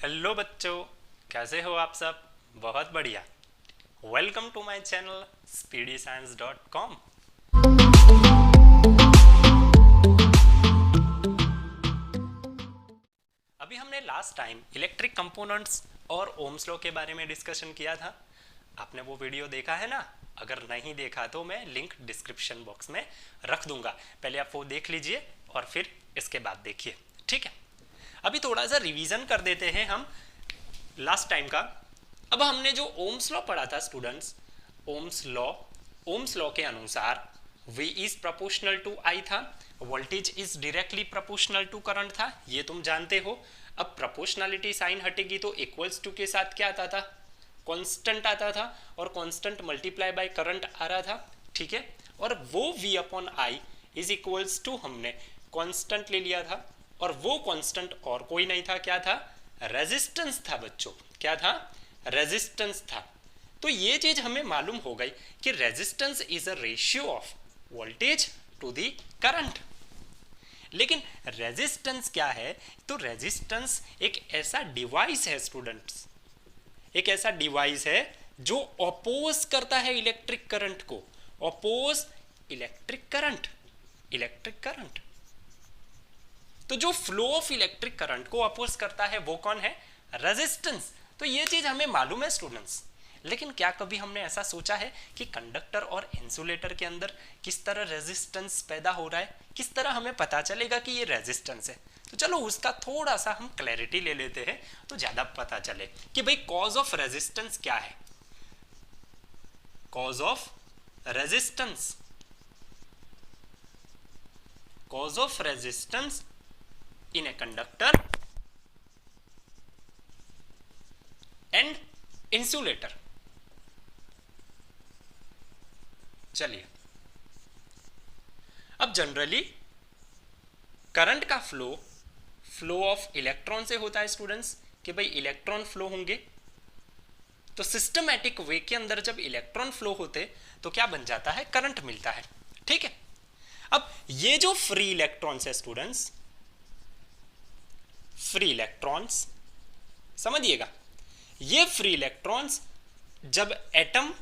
Hello बच्चों, कैसे हो आप सब? बहुत बढ़िया। Welcome to my channel speedyscience.com। अभी हमने लास्ट टाइम इलेक्ट्रिक कंपोनेंट्स और ओम्स लॉ के बारे में डिस्कशन किया था। आपने वो वीडियो देखा है ना? अगर नहीं देखा तो मैं लिंक डिस्क्रिप्शन बॉक्स में रख दूंगा, पहले आप वो देख लीजिए और फिर इसके बाद देखिए, ठीक है? अभी थोड़ा सा रिवीजन कर देते हैं हम लास्ट टाइम का। अब हमने जो ओम्स लॉ पढ़ा था स्टूडेंट्स, ओम्स लॉ के अनुसार V is proportional to I था, voltage is directly proportional to current था, ये तुम जानते हो। अब प्रोपोर्शनलिटी साइन हटेगी तो इक्वल्स टू के साथ क्या आता था? कांस्टेंट आता था, और कांस्टेंट मल्टीप्लाई बाय करंट आ रहा था, ठीक है? और वो V upon I is equals to हमने कांस्टेंट ले लिया था, और वो कांस्टेंट और कोई नहीं था, क्या था? रेजिस्टेंस था बच्चों। क्या था? रेजिस्टेंस था। तो ये चीज हमें मालूम हो गई कि resistance is a ratio of voltage to the current. लेकिन रेजिस्टेंस क्या है? तो रेजिस्टेंस एक ऐसा डिवाइस है स्टूडेंट्स, एक ऐसा डिवाइस है जो अपोज करता है इलेक्ट्रिक करंट को। Oppose electric current. तो जो फ्लो ऑफ इलेक्ट्रिक करंट को अपोज करता है वो कौन है? रेजिस्टेंस। तो ये चीज हमें मालूम है स्टूडेंट्स। लेकिन क्या कभी हमने ऐसा सोचा है कि कंडक्टर और इंसुलेटर के अंदर किस तरह रेजिस्टेंस पैदा हो रहा है? किस तरह हमें पता चलेगा कि ये रेजिस्टेंस है? तो चलो उसका थोड़ा सा हम क्लैरिटी ले लेते हैं तो ज्यादा पता चले कि भाई कॉज ऑफ रेजिस्टेंस क्या है। Cause of resistance in a conductor and insulator। चलिए, अब जनरली करंट का फ्लो ऑफ इलेक्ट्रॉन से होता है स्टूडेंट्स, कि भाई इलेक्ट्रॉन फ्लो होंगे तो सिस्टमैटिक वे के अंदर जब इलेक्ट्रॉन फ्लो होते तो क्या बन जाता है? करंट मिलता है, ठीक है? अब ये जो फ्री इलेक्ट्रॉन्स है स्टूडेंट्स, फ्री इलेक्ट्रॉन्स समझिएगा, ये फ्री इलेक्ट्रॉन्स जब एटम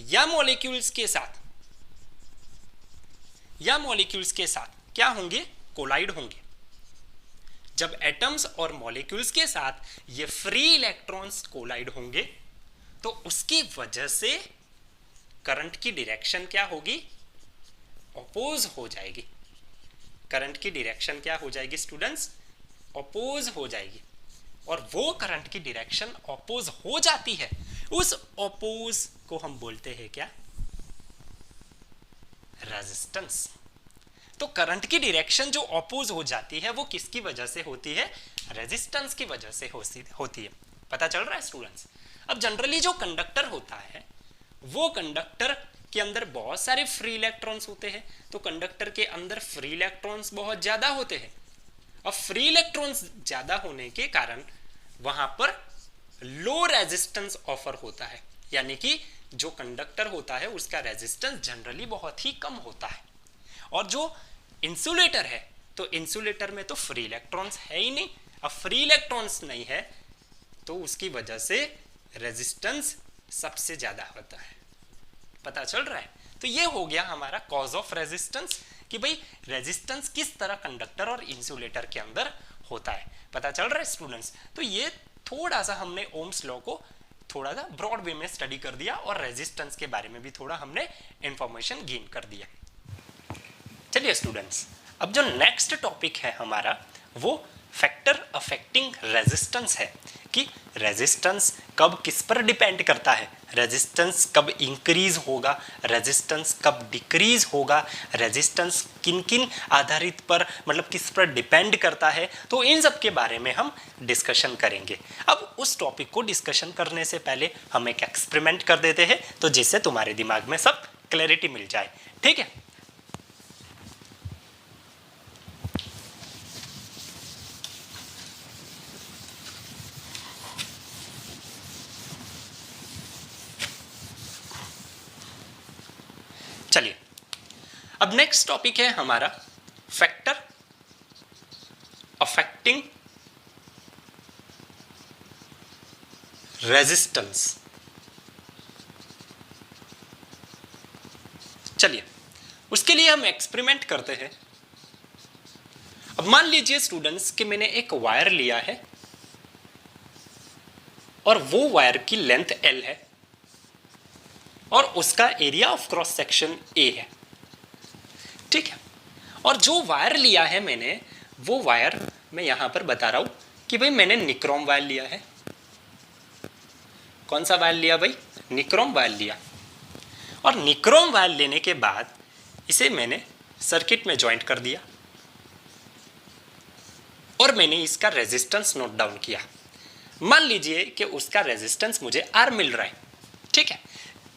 या मॉलिक्यूल्स के साथ क्या होंगे? कोलाइड होंगे। जब एटम्स और मॉलिक्यूल्स के साथ ये फ्री इलेक्ट्रॉन्स कोलाइड होंगे तो उसकी वजह से करंट की डायरेक्शन क्या होगी? अपोज हो जाएगी। करंट की डायरेक्शन क्या हो जाएगी स्टूडेंट्स? अपोज हो जाएगी। और वो करंट की डायरेक्शन अपोज हो जाती है, उस अपोज को हम बोलते हैं क्या? रेजिस्टेंस। तो करंट की डायरेक्शन जो अपोज हो जाती है वो किसकी वजह से होती है? रेजिस्टेंस की वजह से होती है। पता चल रहा है स्टूडेंट्स? अब जनरली जो कंडक्टर होता है वो कंडक्टर के अंदर बहुत सारे फ्री इलेक्ट्रॉन्स होते हैं, तो कंडक्टर के अंदर फ्री इलेक्ट्रॉन्स बहुत ज्यादा होते हैं। अब फ्री इलेक्ट्रॉन्स ज्यादा होने के कारण वहां पर लो रेजिस्टेंस ऑफर होता है, यानी कि जो कंडक्टर होता है उसका रेजिस्टेंस जनरली बहुत ही कम होता है। और जो इंसुलेटर है तो इंसुलेटर में तो फ्री इलेक्ट्रॉन्स है ही नहीं। अब फ्री इलेक्ट्रॉन्स नहीं है तो उसकी वजह से रेजिस्टेंस सबसे ज्यादा होता है। पता चल रहा है? तो ये हो गया हमारा कॉज ऑफ रेजिस्टेंस, कि भाई रेजिस्टेंस किस तरह कंडक्टर और इंसुलेटर के अंदर होता है। पता चल रहा है स्टूडेंट्स? तो ये थोड़ा सा हमने ओम्स लॉ को थोड़ा सा ब्रॉड वे में स्टडी कर दिया और रेजिस्टेंस के बारे में भी थोड़ा हमने इंफॉर्मेशन गेन कर दिया। चलिए स्टूडेंट्स, अब जो नेक्स्ट टॉपिक है हमारा वो फैक्टर अफेक्टिंग रेजिस्टेंस है, कि रेजिस्टेंस कब किस पर डिपेंड करता है, रेजिस्टेंस कब इंक्रीज होगा, रेजिस्टेंस कब डिक्रीज होगा, रेजिस्टेंस किन किन आधारित पर मतलब किस पर डिपेंड करता है। तो इन सब के बारे में हम डिस्कशन करेंगे। अब उस टॉपिक को डिस्कशन करने से पहले हम एक एक्सपेरिमेंट कर देते हैं तो जिससे तुम्हारे दिमाग में सब क्लैरिटी मिल जाए, ठीक है? चलिए, अब नेक्स्ट टॉपिक है हमारा फैक्टर अफेक्टिंग रेजिस्टेंस। चलिए उसके लिए हम एक्सपेरिमेंट करते हैं। अब मान लीजिए स्टूडेंट्स कि मैंने एक वायर लिया है और वो वायर की लेंथ L है और उसका area of cross section A है, ठीक है। और जो वायर लिया है मैंने, वो वायर मैं यहां पर बता रहा हूं कि भाई मैंने निक्रोम वायर लिया है। कौन सा वायर लिया भाई? निक्रोम वायर लिया। और निक्रोम वायर लेने के बाद इसे मैंने सर्किट में ज्वाइंट कर दिया और मैंने इसका रेजिस्टेंस नोट डाउन किया। मान लीजिए कि उसका रेजिस्टेंस मुझे R मिल रहा है, ठीक है,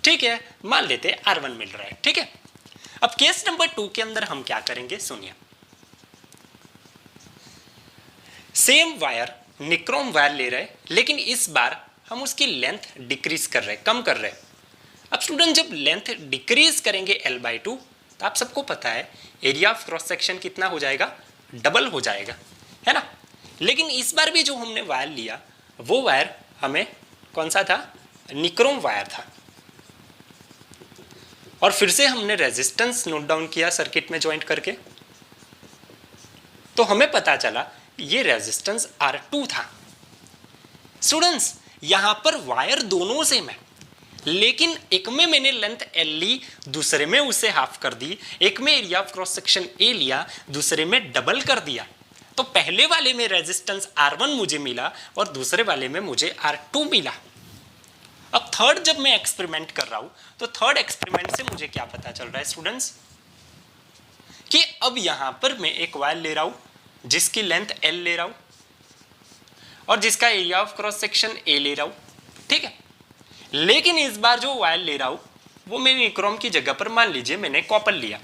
ठीक है, मान लेते हैं R1 मिल रहा है, ठीक है। अब केस नंबर 2 के अंदर हम क्या करेंगे सुनिए। सेम वायर निक्रोम वायर ले रहे हैं, लेकिन इस बार हम उसकी लेंथ डिक्रीज कर रहे हैं, कम कर रहे हैं। अब स्टूडेंट जब लेंथ डिक्रीज करेंगे L/2 तो आप सबको पता है एरिया ऑफ क्रॉस सेक्शन कितना हो जाएगा? डबल हो जाएगा, है ना। लेकिन इस बार भी जो हमने वायर लिया वो वायर हमें कौन सा था? निक्रोम वायर था। और फिर से हमने रेजिस्टेंस नोट डाउन किया सर्किट में ज्वाइंट करके, तो हमें पता चला ये रेजिस्टेंस R2 था। स्टूडेंट्स यहां पर वायर दोनों सेम है, लेकिन एक में मैंने लेंथ L ली, दूसरे में उसे हाफ कर दी। एक में area of cross section A लिया, दूसरे में डबल कर दिया। तो पहले वाले में रेजिस्टेंस R1 मुझे मिला और दूसरे वाले में मुझे R2 मिला। अब थर्ड जब मैं एक्सपेरिमेंट कर रहा हूं तो थर्ड एक्सपेरिमेंट से मुझे क्या पता चल रहा है स्टूडेंट्स कि अब यहां पर मैं एक वायर ले रहा हूं जिसकी लेंथ L ले रहा हूं और जिसका area of cross section A ले रहा हूं, ठीक है। लेकिन इस बार जो वायर ले रहा हूं वो मैंने निक्रोम की जगह पर मान लीजिए मैंने कॉपर लिया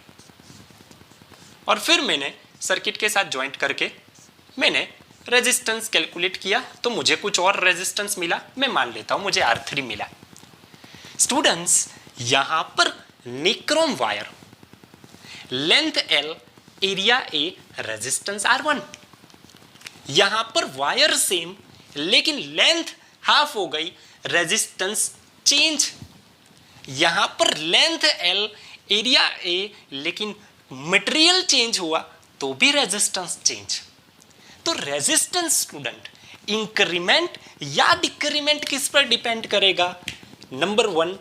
और फिर मैंने सर्किट के साथ ज्वाइंट करके मैंने रेजिस्टेंस कैलकुलेट किया तो मुझे कुछ और रेजिस्टेंस मिला। मैं मान लेता हूं मुझे R3 मिला। स्टूडेंट्स यहां पर nichrome wire length L, area A, resistance R1। यहां पर वायर सेम लेकिन लेंथ हाफ हो गई, रेजिस्टेंस चेंज। यहां पर लेंथ L, एरिया A, लेकिन मटेरियल चेंज हुआ तो भी रेजिस्टेंस चेंज। तो रेजिस्टेंस स्टूडेंट इंक्रीमेंट या डिक्रीमेंट किस पर डिपेंड करेगा? नंबर 1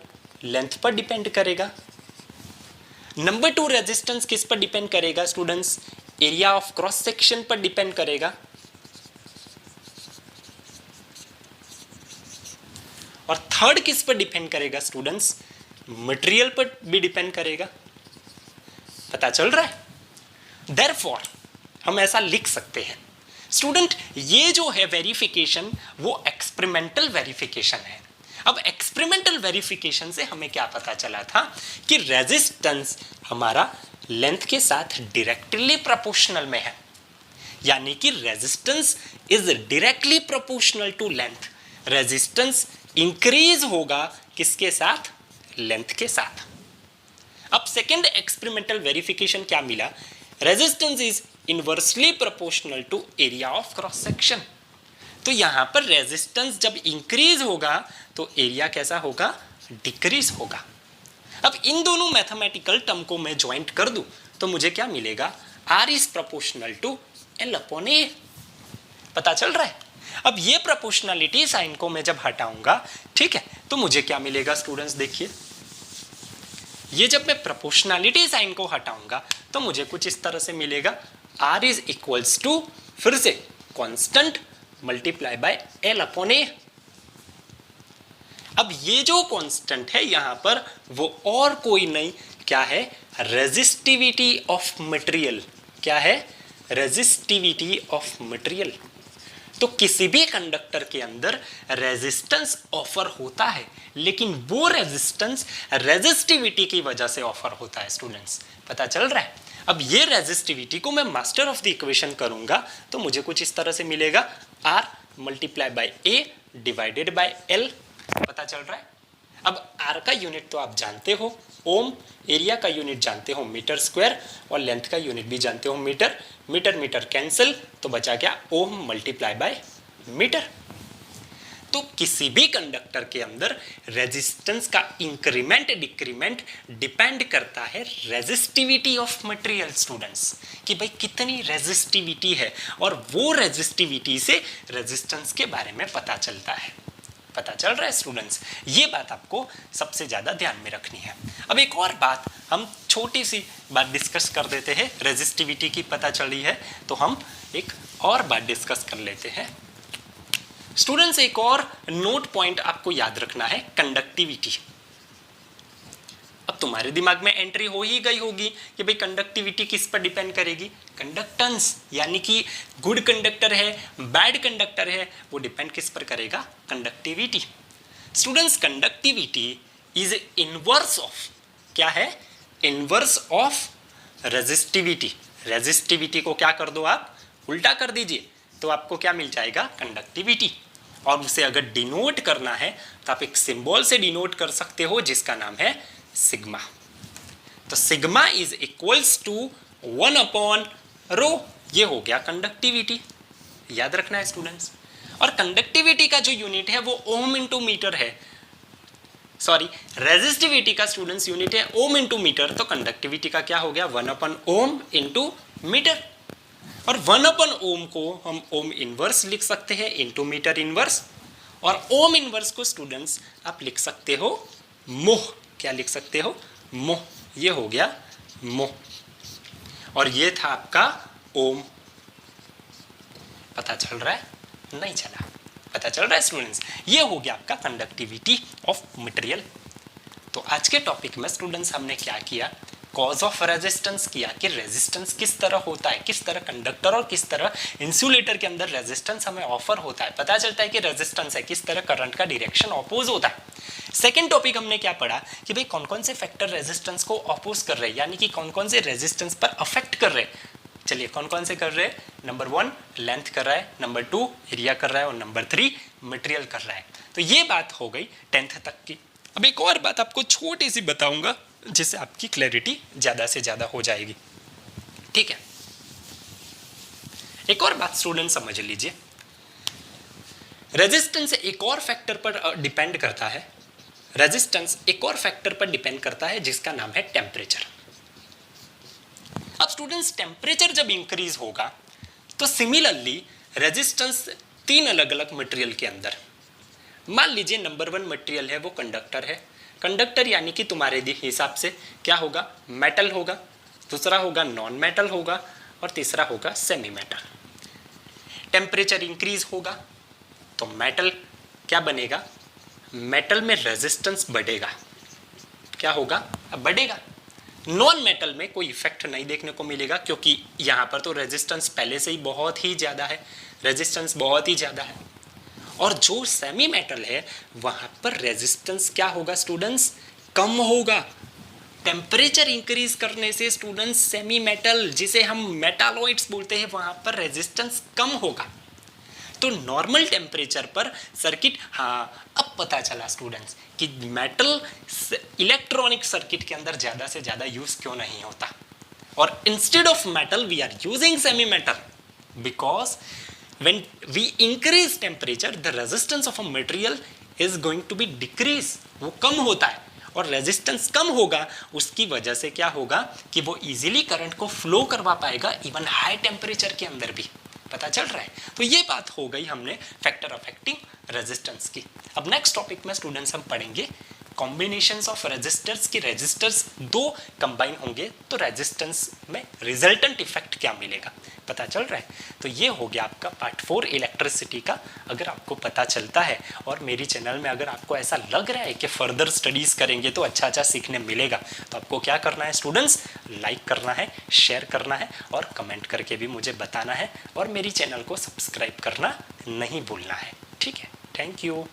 लेंथ पर डिपेंड करेगा। नंबर 2 रेजिस्टेंस किस पर डिपेंड करेगा students? Area of cross section पर डिपेंड करेगा। और थर्ड किस पर डिपेंड करेगा स्टूडेंट्स? मटेरियल पर भी डिपेंड करेगा। पता चल रहा है? देयरफॉर हम ऐसा लिख सकते हैं स्टूडेंट, ये जो है वेरिफिकेशन वो एक्सपेरिमेंटल वेरिफिकेशन है। अब एक्सपेरिमेंटल वेरिफिकेशन से हमें क्या पता चला था कि रेजिस्टेंस हमारा लेंथ के साथ डायरेक्टली प्रोपोर्शनल में है, यानी कि resistance is directly proportional to length. Resistance increase होगा किसके साथ? लेंथ के साथ। अब सेकेंड एक्सपेरिमेंटल वेरिफिकेशन क्या मिला? Resistance is inversely proportional to area of cross section. तो यहां पर रेजिस्टेंस जब इंक्रीज होगा तो एरिया कैसा होगा? डिक्रीज होगा। अब इन दोनों मैथमेटिकल टर्म को मैं ज्वाइंट कर दूं तो मुझे क्या मिलेगा? R is proportional to L/A। पता चल रहा है? अब ये प्रोपोर्शनलिटी साइन को मैं जब हटाऊंगा, ठीक है, तो मुझे क्या मिलेगा स्टूडेंट्स? देखिए, ये जब मैं प्रोपोर्शनलिटी साइन को हटाऊंगा तो मुझे कुछ इस तरह से मिलेगा। R इज इक्वल्स टू फिर से कांस्टेंट मल्टीप्लाई बाय L/A। अब ये जो कांस्टेंट है यहां पर वो और कोई नहीं, क्या है? Resistivity of material. क्या है? Resistivity of material. तो किसी भी कंडक्टर के अंदर रेजिस्टेंस ऑफर होता है, लेकिन वो रेजिस्टेंस रेजिस्टिविटी की वजह से ऑफर होता है स्टूडेंट्स। पता चल रहा है? अब ये रेजिस्टिविटी को मैं मास्टर ऑफ द इक्वेशन करूंगा तो मुझे कुछ इस तरह से मिलेगा। R multiply by A divided by L। पता चल रहा है? अब R का यूनिट तो आप जानते हो ओम, एरिया का यूनिट जानते हो मीटर स्क्वायर और लेंथ का यूनिट भी जानते हो मीटर। मीटर मीटर कैंसिल तो बचा क्या? ओम मल्टीप्लाई बाय मीटर। तो किसी भी कंडक्टर के अंदर रेजिस्टेंस का इंक्रीमेंट डिक्रीमेंट डिपेंड करता है रेजिस्टिविटी ऑफ मटेरियल स्टूडेंट्स, कि भाई कितनी रेजिस्टिविटी है, और वो रेजिस्टिविटी से रेजिस्टेंस के बारे में पता चलता है। पता चल रहा है स्टूडेंट्स? ये बात आपको सबसे ज़्यादा ध्यान में रखनी है। अब एक और बात हम छोटी सी बात डिस्कस कर देते हैं। रेजिस्टिविटी की पता चली है तो हम एक और बात डिस्कस कर लेते हैं। स्टूडेंट्स एक और नोट पॉइंट आपको याद रखना है, कंडक्टिविटी। अब तुम्हारे दिमाग में एंट्री हो ही गई होगी कि भाई कंडक्टिविटी किस पर डिपेंड करेगी? कंडक्टेंस, यानी कि गुड कंडक्टर है, बैड कंडक्टर है, वो डिपेंड किस पर करेगा? Conductivity. Students conductivity is inverse of, क्या है? Inverse of resistivity. रेजिस्टिविटी को क्या कर दो आप? उल्टा कर दीजिए, तो आपको क्या मिल जाएगा? कंडक्टिविटी। और उसे अगर डिनोट करना है तो आप एक सिंबल से डिनोट कर सकते हो जिसका नाम है सिग्मा। तो सिग्मा इज इक्वल्स टू 1/ρ, ये हो गया कंडक्टिविटी। याद रखना है स्टूडेंट्स। और कंडक्टिविटी का जो यूनिट है वो ओम इंटू मीटर है, सॉरी रेजिस्टिविटी का स्टूडेंट्स यूनिट है ओम इंटू मीटर, तो कंडक्टिविटी का क्या हो गया? 1/ओम इंटू मीटर। और 1/ओम को हम ओम इनवर्स लिख सकते हैं इंटू मीटर इनवर्स, और ओम इनवर्स को स्टूडेंट्स आप लिख सकते हो मोह। क्या लिख सकते हो? मोह। ये हो गया मोह, और ये था आपका ओम। पता चल रहा है? नहीं चला? पता चल रहा है स्टूडेंट्स? ये हो गया आपका कंडक्टिविटी ऑफ मटेरियल। तो आज के टॉपिक में स्टूडेंट्स हमने क्या किया? कॉज ऑफ रेजिस्टेंस किया कि रेजिस्टेंस किस तरह होता है, किस तरह कंडक्टर और किस तरह इंसुलेटर के अंदर रेजिस्टेंस हमें ऑफर होता है। पता चलता है कि रेजिस्टेंस है, किस तरह करंट का डायरेक्शन ऑपोज होता है। सेकंड टॉपिक हमने क्या पढ़ा कि भाई कौन कौन से फैक्टर रेजिस्टेंस को ऑपोज कर रहे हैं, यानी कि कौन कौन से रेजिस्टेंस पर अफेक्ट कर रहे हैं। चलिए कौन कौन से कर रहे हैं? नंबर 1 लेंथ कर रहा है, नंबर 2 एरिया कर रहा है, और नंबर 3 मटेरियल कर रहा है। तो ये बात हो गई 10th तक की। अब एक और बात आपको छोटी सी बताऊंगा जिससे आपकी क्लैरिटी ज़्यादा से ज़्यादा हो जाएगी, ठीक है? एक और बात स्टूडेंट समझ लीजिए, रेजिस्टेंस एक और फैक्टर पर डिपेंड करता है। रेजिस्टेंस एक और फैक्टर पर डिपेंड करता है जिसका नाम है टेम्परेचर। अब स्टूडेंट्स टेम्परेचर जब इंक्रीज होगा तो सिमिलरली रेजिस्टेंस 3 अलग अलग मटेरियल के अंदर, मान लीजिए नंबर 1 मटेरियल है वो कंडक्टर है। कंडक्टर यानी कि तुम्हारे हिसाब से क्या होगा? मेटल होगा, दूसरा होगा नॉन मेटल होगा, और तीसरा होगा सेमी मेटल। टेम्परेचर इंक्रीज होगा तो मेटल क्या बनेगा? मेटल में रेजिस्टेंस बढ़ेगा। क्या होगा? अब बढ़ेगा। नॉन मेटल में कोई इफेक्ट नहीं देखने को मिलेगा क्योंकि यहाँ पर तो रेजिस्टेंस पहले से ही बहुत ही ज़्यादा है, रेजिस्टेंस बहुत ही ज़्यादा है। और जो सेमी मेटल है वहाँ पर रेजिस्टेंस क्या होगा स्टूडेंट्स? कम होगा। टेम्परेचर इंक्रीज करने से स्टूडेंट्स सेमी मेटल, जिसे हम मेटालॉइड्स बोलते हैं, वहाँ पर रेजिस्टेंस कम होगा। तो नॉर्मल टेम्परेचर पर सर्किट, हाँ अब पता चला स्टूडेंट्स कि मेटल इलेक्ट्रॉनिक सर्किट के अंदर ज़्यादा से ज़्यादा यूज़ क्यों नहीं होता, और instead of metal we are using semi metal, because when we increase temperature the resistance of a material is going to be decrease, वो कम होता है, और रेजिस्टेंस कम होगा उसकी वजह से क्या होगा कि वो इजीली करंट को फ्लो करवा पाएगा इवन हाई टेम्परेचर के अंदर भी। पता चल रहा है? तो ये बात हो गई हमने फैक्टर अफेक्टिंग रेजिस्टेंस की। अब नेक्स्ट टॉपिक में स्टूडेंट्स हम पढ़ेंगे कॉम्बिनेशंस ऑफ रेजिस्टर्स की। रेजिस्टर्स 2 कंबाइन होंगे तो रेजिस्टेंस में रिजल्टेंट इफेक्ट क्या मिलेगा। पता चल रहा है? तो ये हो गया आपका पार्ट 4 इलेक्ट्रिसिटी का। अगर आपको पता चलता है और मेरी चैनल में अगर आपको ऐसा लग रहा है कि फर्दर स्टडीज़ करेंगे तो अच्छा अच्छा सीखने मिलेगा, तो आपको क्या करना है स्टूडेंट्स? लाइक करना है, शेयर करना है, और कमेंट करके भी मुझे बताना है, और मेरी चैनल को सब्सक्राइब करना नहीं भूलना है, ठीक है? Thank you.